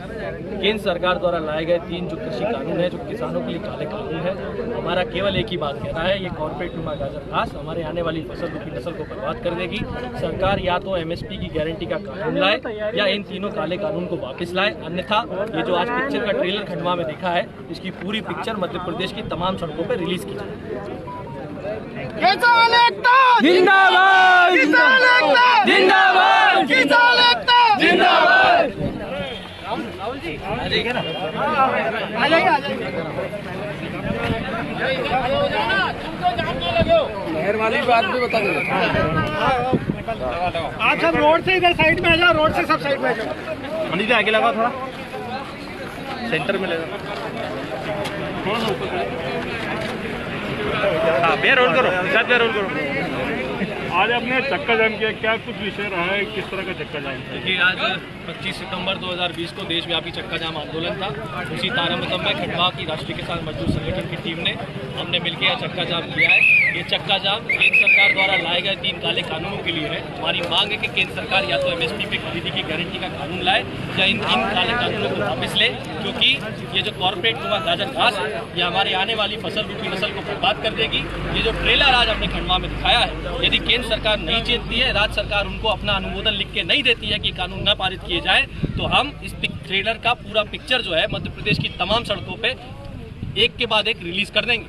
केंद्र सरकार द्वारा लाए गए 3 जो कृषि कानून है, जो किसानों के लिए काले कानून है, हमारा केवल एक ही बात कहना है, ये कॉर्पोरेट नुमा गाजर घास हमारे आने वाली फसल रूपी नस्ल को बर्बाद कर देगी। सरकार या तो MSP की गारंटी का कानून लाए या इन तीनों काले कानून को वापस लाए, अन्यथा ये जो आज पिक्चर का ट्रेलर खंडवा में देखा है, इसकी पूरी पिक्चर मध्य प्रदेश की तमाम सड़कों पर रिलीज की जाए। किसान एकता जिंदाबाद, किसान एकता जिंदाबाद, किसान एकता जिंदाबाद। नहर वाली बात भी बता दें। आप सब रोड से इधर साइड में आ जाओ, रोड से सब साइड में आ जाओ। मंडी से आगे लगा, थोड़ा सेंटर में ले जाओ, थोड़ा सा ऊपर। हाँ, बे रोल करो, साथ में रोल करो। आज आपने चक्का जाम किया, क्या कुछ विषय रहा है, किस तरह का चक्का जाम? देखिए, आज 25 सितंबर 2020 को देशव्यापी चक्का जाम आंदोलन था। उसी तारतम्य में खंडवा की राष्ट्रीय किसान मजदूर संगठन की टीम ने हमने मिलकर यह चक्का जाम किया है। ये चक्का जाम केंद्र सरकार द्वारा लाए गए 3 काले कानूनों के लिए है। हमारी मांग है कि केंद्र सरकार या तो MSP पे खरीदी की गारंटी का कानून लाए या इन 3 काले कानूनों को वापस ले, क्योंकि ये जो कॉर्पोरेट नुमा गाजर घास है, ये हमारी आने वाली फसल रूपी नस्ल को बर्बाद कर देगी। ये जो ट्रेलर आज हमने खंडवा में दिखाया है, यदि केंद्र सरकार नहीं चेतती है, राज्य सरकार उनको अपना अनुमोदन लिख के नहीं देती है कि कानून न पारित किए जाए, तो हम इस ट्रेलर का पूरा पिक्चर जो है मध्य प्रदेश की तमाम सड़कों पे एक के बाद एक रिलीज कर देंगे।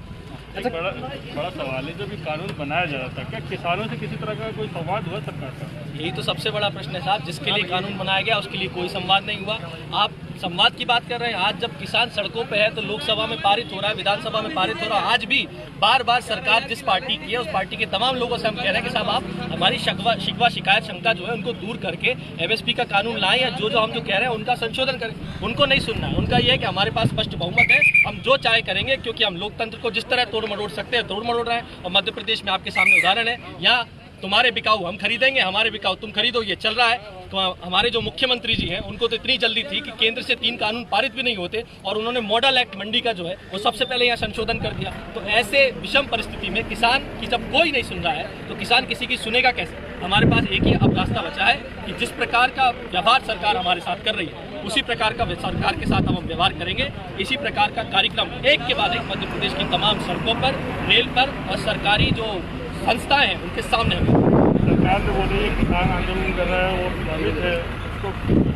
बड़ा सवाल है, जो भी कानून बनाया जा रहा था, क्या किसानों से किसी तरह का कोई संवाद हुआ सरकार का? यही तो सबसे बड़ा प्रश्न है साहब, जिसके लिए कानून बनाया गया उसके लिए कोई संवाद नहीं हुआ। आप संवाद की बात कर रहे हैं, आज जब किसान सड़कों पे है तो लोकसभा में पारित हो रहा है, विधानसभा में पारित हो रहा है। आज भी बार बार सरकार जिस पार्टी की है, उस पार्टी के तमाम लोगों से हम कह रहे हैं कि साहब आप हमारी शिकवा शिकायत शंका जो है उनको दूर करके MSP का कानून लाएं, या जो हम जो कह रहे हैं उनका संशोधन करें। उनको नहीं सुनना है, उनका ये है कि हमारे पास स्पष्ट बहुमत है, हम जो चाहे करेंगे, क्योंकि हम लोकतंत्र को जिस तरह तोड़ मरोड़ सकते हैं तोड़ मरोड़ रहे हैं। और मध्य प्रदेश में आपके सामने उदाहरण है, यहाँ तुम्हारे बिकाऊ हम खरीदेंगे, हमारे बिकाऊ तुम खरीदो, ये चल रहा है। तो हमारे जो मुख्यमंत्री जी हैं उनको तो इतनी जल्दी थी कि केंद्र से 3 कानून पारित भी नहीं होते और उन्होंने मॉडल एक्ट मंडी का जो है वो सबसे पहले यहाँ संशोधन कर दिया। तो ऐसे विषम परिस्थिति में किसान की जब कोई नहीं सुन रहा है तो किसान किसी की सुनेगा कैसे? हमारे पास एक ही अब रास्ता बचा है कि जिस प्रकार का व्यवहार सरकार हमारे साथ कर रही है उसी प्रकार का सरकार के साथ हम व्यवहार करेंगे। इसी प्रकार का कार्यक्रम एक के बाद एक मध्य प्रदेश की तमाम सड़कों पर, रेल पर और सरकारी जो संस्थाएं हैं उनके सामने हमें। सरकार ने बोली है किसान आंदोलन कर रहा है, वो प्रभावित है, उसको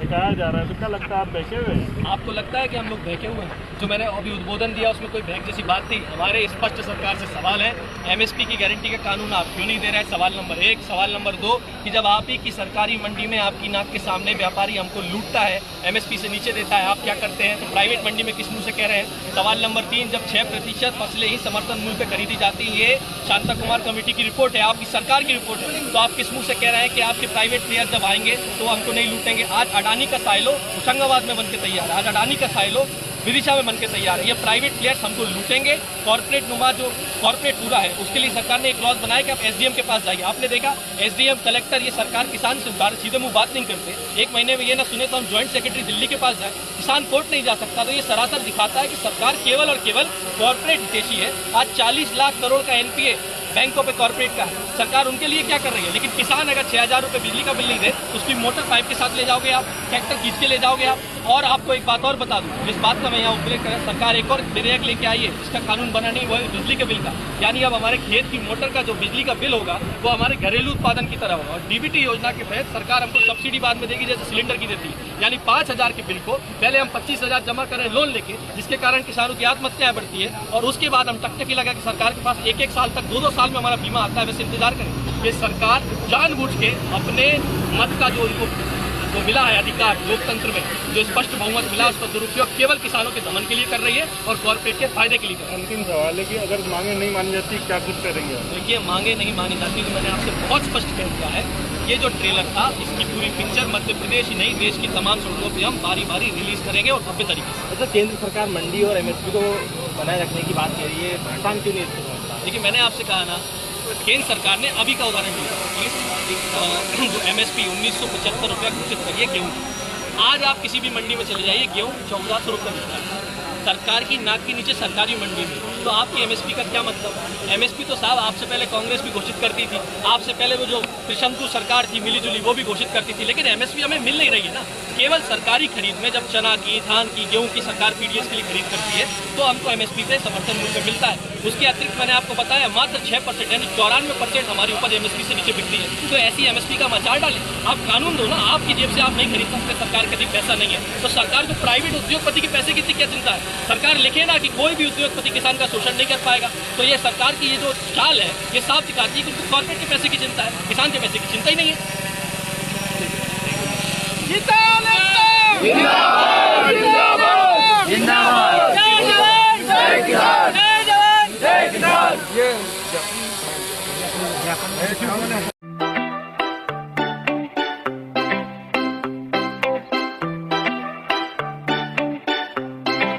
हटाया जा रहा है, तो क्या लगता है आप बहके हुए हैं? आपको लगता है कि हम लोग बहके हुए हैं? जो मैंने अभी उद्बोधन दिया उसमें कोई बहक जैसी बात थी? हमारे स्पष्ट सरकार से सवाल है, एमएसपी की गारंटी का कानून आप क्यों नहीं दे रहे हैं? सवाल नंबर 1। सवाल नंबर 2 कि जब आप ही की सरकारी मंडी में आपकी नाक के सामने व्यापारी हमको लूटता है, एमएसपी से नीचे देता है, आप क्या करते हैं? तो प्राइवेट मंडी में किस मुँह से कह रहे हैं? सवाल नंबर 3 जब 6% फसलें ही समर्थन मूल्य पर खरीदी जाती है, ये शांता कुमार कमेटी की रिपोर्ट है, आपकी सरकार की रिपोर्ट है, तो आप किस मुँह से कह रहे हैं कि आपके प्राइवेट प्लेयर जब आएंगे तो हमको नहीं लूटेंगे? आज अडानी का साइलो होशंगाबाद में बनके तैयार है, आज अडानी का साइलो विदिशा में बनके तैयार है। ये प्राइवेट प्लेयर्स हमको लूटेंगे। कॉर्पोरेट नुमा जो कॉर्पोरेट पूरा है उसके लिए सरकार ने एक क्लॉज बनाया कि आप एसडीएम के पास जाइए। आपने देखा एसडीएम, कलेक्टर, ये सरकार किसान से सीधे मुंह बात नहीं करते। एक महीने में ये ना सुने तो हम ज्वाइंट सेक्रेटरी दिल्ली के पास जाए, किसान कोर्ट नहीं जा सकता। तो ये सरासर दिखाता है कि सरकार केवल और केवल कॉर्पोरेट हितैषी है। आज 40 लाख करोड़ का एनपीए बैंकों पे कॉर्पोरेट का है, सरकार उनके लिए क्या कर रही है? लेकिन किसान अगर 6,000 रुपये बिजली का बिल नहीं दे तो उसकी मोटर पाइप के साथ ले जाओगे आप, ट्रैक्टर खींच के ले जाओगे आप। और आपको एक बात और बता दूं, इस बात का मैं यहाँ उल्लेख करें, सरकार एक और विधेयक लेके आई है, इसका कानून बना नहीं, वो है बिजली के बिल का। यानी अब हमारे खेत की मोटर का जो बिजली का बिल होगा वो हमारे घरेलू उत्पादन की तरह होगा। और डीबीटी योजना के तहत सरकार हमको सब्सिडी बाद में देगी, जैसे सिलेंडर की देती है। यानी 5,000 के बिल को पहले हम 25,000 जमा करें लोन लेके, जिसके कारण किसानों की आत्महत्याएं बढ़ती है। और उसके बाद हम टकटकी लगा कि सरकार के पास 1-1 साल तक 2-2 साल में हमारा बीमा आता है, वैसे इंतजार करें। ये सरकार जानबूझ के अपने मत का जो उनको जो मिला है अधिकार लोकतंत्र में, जो स्पष्ट बहुमत मिला, उसका दुरुपयोग केवल किसानों के दमन के लिए कर रही है और कॉर्पोरेट के फायदे के लिए कर रही है। अंतिम सवाल है कि अगर मांगे नहीं मानी जाती क्या कुछ करेंगे? देखिए, मांगे नहीं मानी जाती तो मैंने आपसे बहुत स्पष्ट कह दिया है। ये जो ट्रेलर था इसकी पूरी पिक्चर मध्य प्रदेश ही नहीं देश की तमाम सड़कों पर हम बारी बारी रिलीज करेंगे और भव्य तरीके से। अच्छा, केंद्र सरकार मंडी और एमएसपी को बनाए रखने की बात कह रही है, किसान क्यों नहीं इसको समझता? देखिए, मैंने आपसे कहा ना, केंद्र सरकार ने अभी का उदाहरण दिया, जो एमएसपी 1975 रुपया घोषित करिए गेहूँ, आज आप किसी भी मंडी में चले जाइए, गेहूँ 1400 रुपये मिलता है सरकार की नाक के नीचे सरकारी मंडी में। तो आपकी एमएसपी का क्या मतलब? एमएसपी तो साहब आपसे पहले कांग्रेस भी घोषित करती थी, आपसे पहले वो जो त्रिशंकु सरकार थी मिली जुली वो भी घोषित करती थी, लेकिन एमएसपी हमें मिल नहीं रही है ना। केवल सरकारी खरीद में जब चना की, धान की, गेहूं की सरकार पीडीएस के लिए खरीद करती है तो हमको एमएसपी पे समर्थन मूल्य मिलता है। उसके अतिरिक्त मैंने आपको बताया मात्र 6% यानी 94% हमारी उपज एमएसपी से नीचे बिकती है। तो ऐसी एमएसपी का मचाल डालें, आप कानून दो ना, आपकी जेब से आप नहीं खरीद सकते, सरकार के अधिक पैसा नहीं है तो सरकार को प्राइवेट उद्योगपति के पैसे की क्या चिंता है? सरकार लिखे ना कि कोई भी उद्योगपति किसान का शोषण नहीं कर पाएगा। तो ये सरकार की ये जो चाल है ये साफ दिखाती है कि उनको कॉर्पोरेट के पैसे की चिंता है, किसान के पैसे की चिंता ही नहीं है।